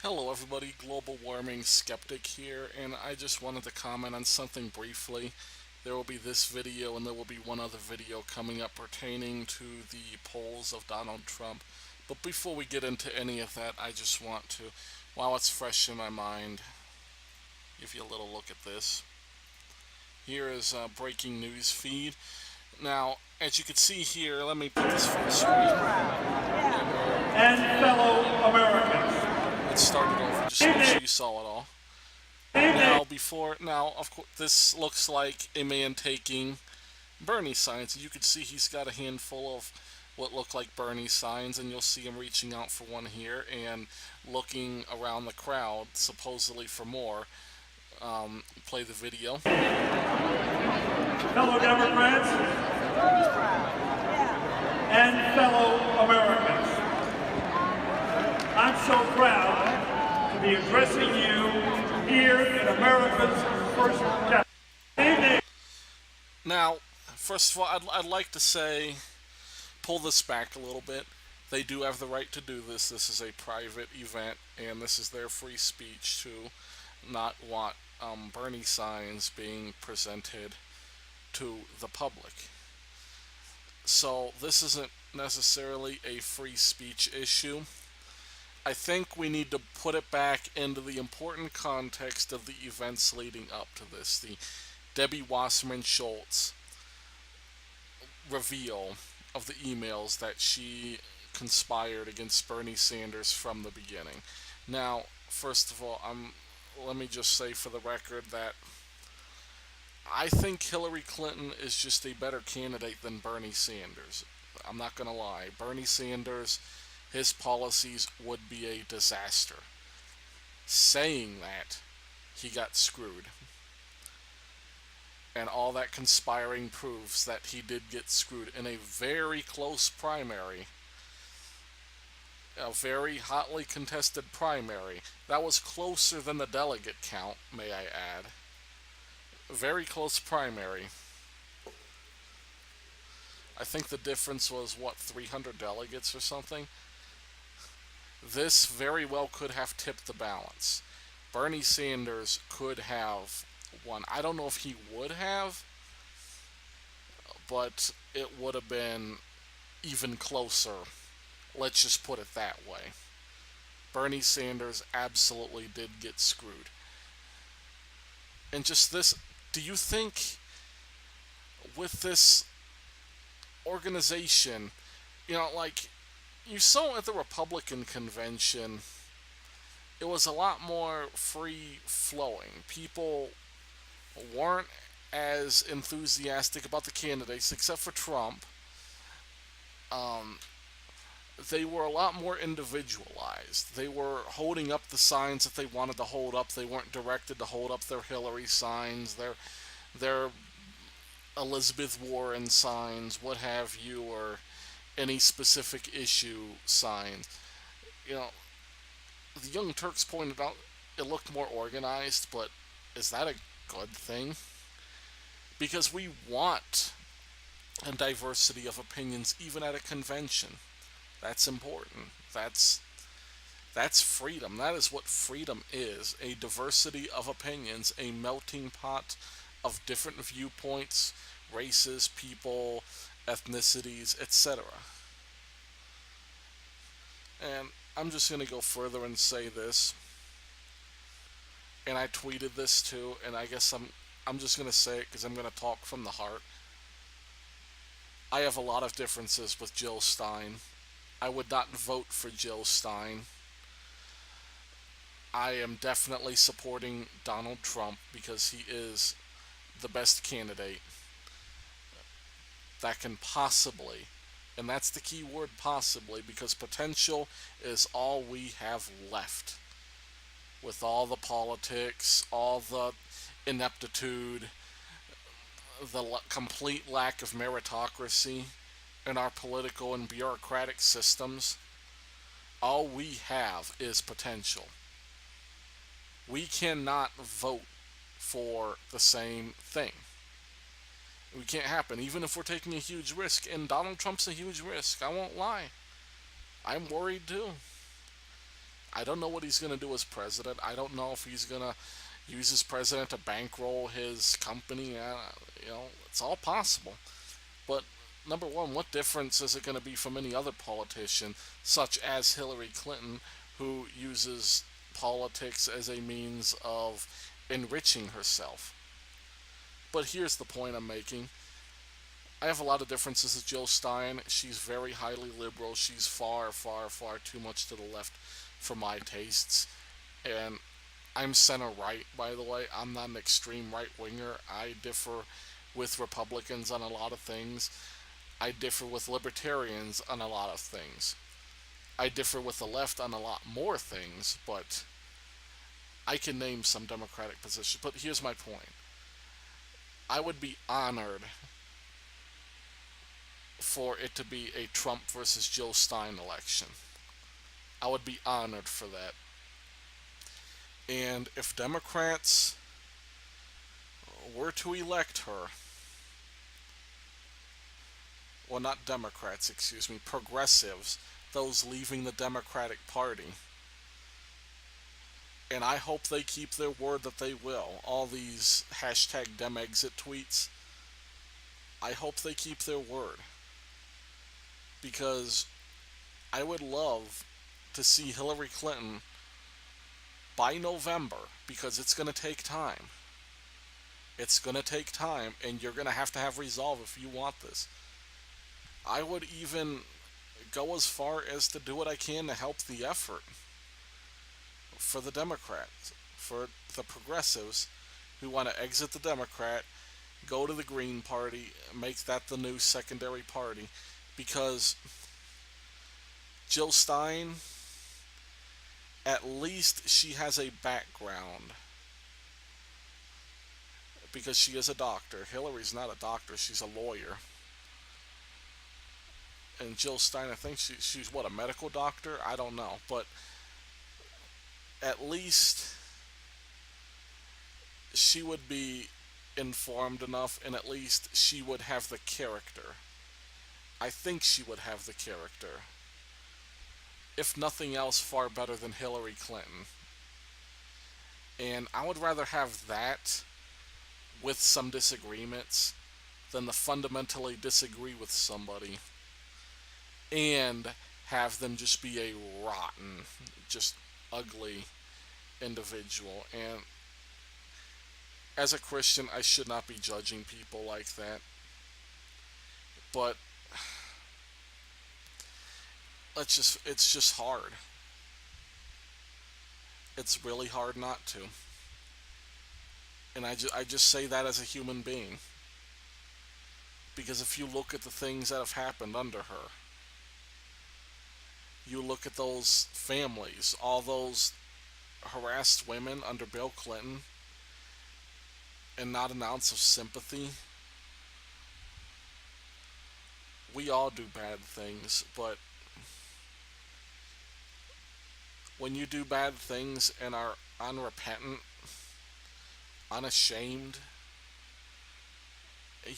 Hello everybody, Global Warming Skeptic here, and I just wanted to comment on something briefly. There will be this video and there will be one other video coming up pertaining to the polls of Donald Trump. But before we get into any of that, I just want to, while it's fresh in my mind, give you a little look at this. Here is a breaking news feed. Now, as you can see here, let me put this full screen. And fellow Americans. Let's start it over just to make sure you saw it all. Now, of course, this looks like a man taking Bernie signs. You can see he's got a handful of what look like Bernie signs, and you'll see him reaching out for one here and looking around the crowd, supposedly for more. Play the video. Fellow Democrats and fellow Americans, I'm so proud to be addressing you here in America's first capital. Now, first of all, I'd like to say, pull this back a little bit. They do have the right to do this. This is a private event, and this is their free speech to not want Bernie signs being presented to the public. So this isn't necessarily a free speech issue. I think we need to put it back into the important context of the events leading up to this. The Debbie Wasserman Schultz reveal of the emails that she conspired against Bernie Sanders from the beginning. Now, first of all, let me just say for the record that I think Hillary Clinton is just a better candidate than Bernie Sanders. I'm not going to lie. Bernie Sanders, his policies would be a disaster. Saying that, he got screwed. And all that conspiring proves that he did get screwed in a very close primary. A very hotly contested primary. That was closer than the delegate count, may I add. A very close primary. I think the difference was, 300 delegates or something? This very well could have tipped the balance. Bernie Sanders could have won. I don't know if he would have, but it would have been even closer. Let's just put it that way. Bernie Sanders absolutely did get screwed. And just this, do you think with this organization, you saw at the Republican convention, it was a lot more free-flowing. People weren't as enthusiastic about the candidates, except for Trump. They were a lot more individualized. They were holding up the signs that they wanted to hold up. They weren't directed to hold up their Hillary signs, their Elizabeth Warren signs, what have you, or any specific issue signs. The Young Turks pointed out it looked more organized, but is that a good thing? Because we want a diversity of opinions even at a convention. That's important. That's freedom. That is what freedom is. A diversity of opinions, a melting pot of different viewpoints, races, people, ethnicities, etc. And I'm just going to go further and say this. And I tweeted this too, and I guess I'm just going to say it because I'm going to talk from the heart. I have a lot of differences with Jill Stein. I would not vote for Jill Stein. I am definitely supporting Donald Trump because he is the best candidate that can possibly, and that's the key word, possibly, because potential is all we have left. With all the politics, all the ineptitude, the complete lack of meritocracy in our political and bureaucratic systems, all we have is potential. We cannot vote for the same thing. We can't happen, even if we're taking a huge risk. And Donald Trump's a huge risk. I won't lie. I'm worried too. I don't know what he's going to do as president. I don't know if he's going to use his president to bankroll his company. It's all possible. But number one, what difference is it going to be from any other politician, such as Hillary Clinton, who uses politics as a means of enriching herself? But here's the point I'm making. I have a lot of differences with Jill Stein. She's very highly liberal. She's far, far, far too much to the left for my tastes. And I'm center right, by the way. I'm not an extreme right winger. I differ with Republicans on a lot of things. I differ with libertarians on a lot of things. I differ with the left on a lot more things, but I can name some Democratic positions. But here's my point. I would be honored for it to be a Trump versus Jill Stein election. I would be honored for that. And if Democrats were to elect her, well, not Democrats, excuse me, progressives, those leaving the Democratic Party, and I hope they keep their word that they will. All these hashtag Demexit tweets, I hope they keep their word. Because I would love to see Hillary Clinton by November, because it's going to take time. It's going to take time, and you're going to have resolve if you want this. I would even go as far as to do what I can to help the effort for the Democrats, for the progressives who want to exit the Democrat, go to the Green Party, make that the new secondary party, because Jill Stein, at least she has a background, because she is a doctor. Hillary's not a doctor, she's a lawyer. And Jill Stein, I think she's what, a medical doctor? I don't know. But at least she would be informed enough, and at least she would have the character. I think she would have the character. If nothing else, far better than Hillary Clinton. And I would rather have that with some disagreements than to fundamentally disagree with somebody and have them just be a rotten, just ugly individual. And as a Christian, I should not be judging people like that. But it's just hard. It's really hard not to. And I just say that as a human being. Because if you look at the things that have happened under her, you look at those families, all those harassed women under Bill Clinton, and not an ounce of sympathy. We all do bad things, but when you do bad things and are unrepentant, unashamed,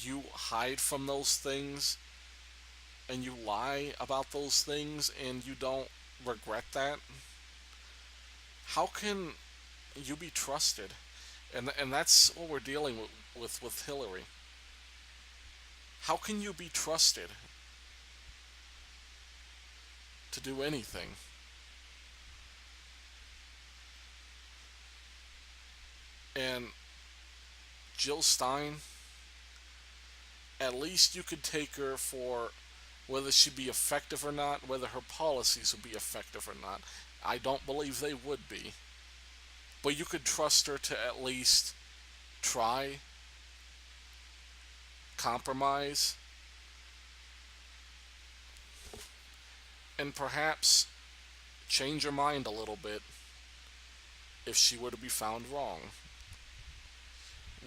you hide from those things and you lie about those things and you don't regret that, how can you be trusted? And that's what we're dealing with Hillary. How can you be trusted to do anything? And Jill Stein, at least you could take her for whether she'd be effective or not, whether her policies would be effective or not. I don't believe they would be. But you could trust her to at least try, compromise, and perhaps change her mind a little bit if she were to be found wrong.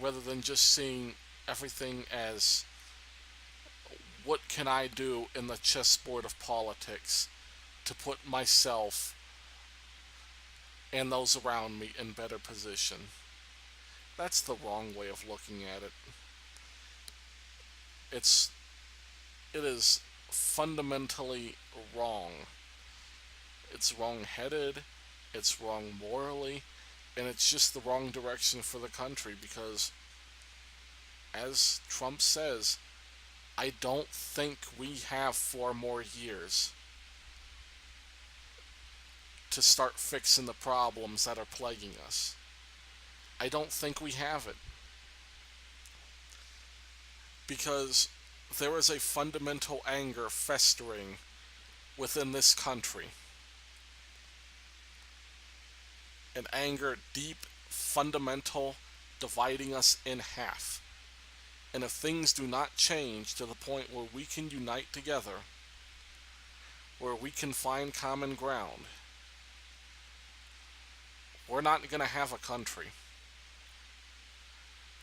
Rather than just seeing everything as, what can I do in the chessboard of politics to put myself and those around me in better position? That's the wrong way of looking at it. It is fundamentally wrong. It's wrong-headed. it's wrong morally, and it's just the wrong direction for the country because, as Trump says, I don't think we have 4 more years to start fixing the problems that are plaguing us. I don't think we have it. Because there is a fundamental anger festering within this country. An anger deep, fundamental, dividing us in half. And if things do not change to the point where we can unite together, where we can find common ground, we're not going to have a country.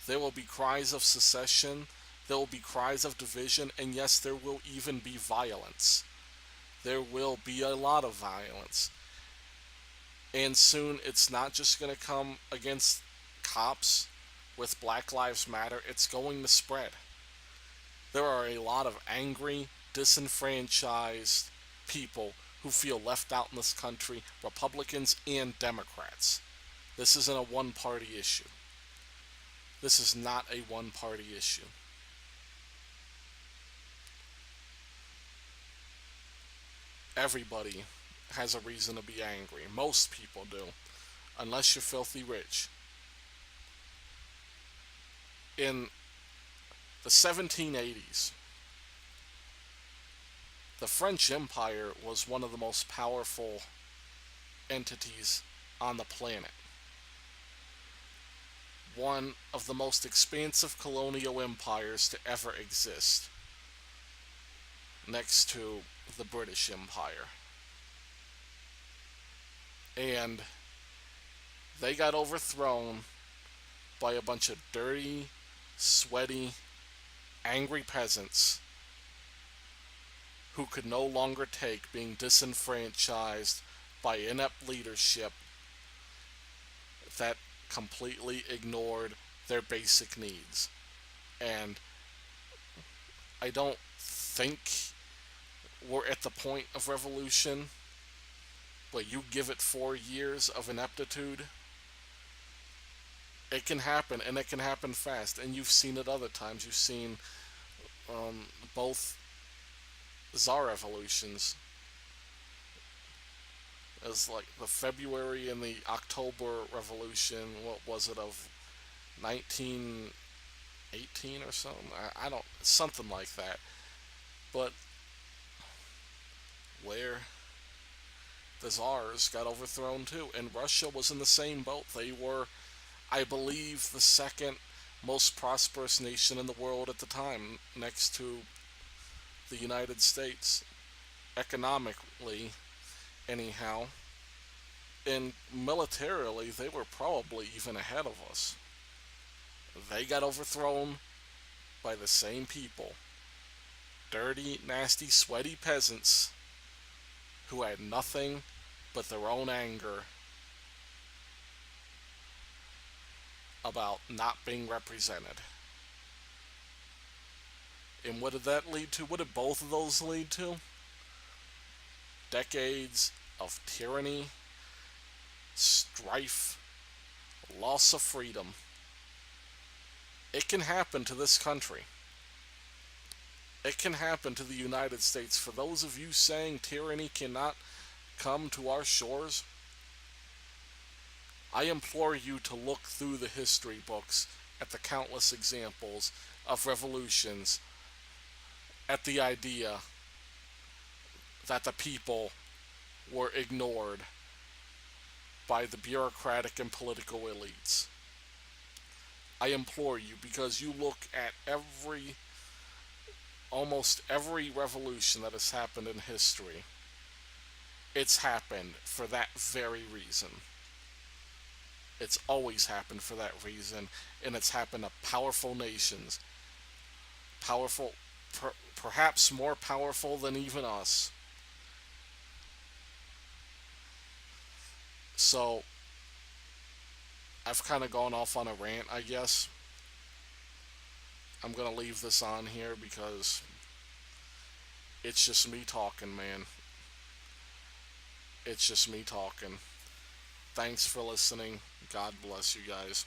There will be cries of secession, there will be cries of division, and yes, there will even be violence. There will be a lot of violence. And soon it's not just going to come against cops with Black Lives Matter, it's going to spread. There are a lot of angry, disenfranchised people who feel left out in this country, Republicans and Democrats. This isn't a one-party issue. This is not a one-party issue. Everybody has a reason to be angry. Most people do, unless you're filthy rich. In the 1780s, the French Empire was one of the most powerful entities on the planet. One of the most expansive colonial empires to ever exist, next to the British Empire. And they got overthrown by a bunch of dirty, sweaty, angry peasants who could no longer take being disenfranchised by inept leadership that completely ignored their basic needs. And I don't think we're at the point of revolution, but you give it 4 years of ineptitude, it can happen, and it can happen fast. And you've seen it other times. You've seen both Tsar revolutions, as like the February and the October Revolution. What was it, of 1918 or something? I don't, something like that. But where the Tsars got overthrown too, and Russia was in the same boat. They were, I believe, the second most prosperous nation in the world at the time, next to the United States, economically, anyhow. And militarily, they were probably even ahead of us. They got overthrown by the same people. Dirty, nasty, sweaty peasants who had nothing but their own anger about not being represented. And what did that lead to? What did both of those lead to? Decades of tyranny, strife, loss of freedom. It can happen to this country. It can happen to the United States. For those of you saying tyranny cannot come to our shores, I implore you to look through the history books at the countless examples of revolutions, at the idea that the people were ignored by the bureaucratic and political elites. I implore you, because you look at almost every revolution that has happened in history, it's happened for that very reason. It's always happened for that reason, and it's happened to powerful nations, powerful, perhaps more powerful than even us. So, I've kind of gone off on a rant, I guess. I'm going to leave this on here because it's just me talking, man. It's just me talking. Thanks for listening. God bless you guys.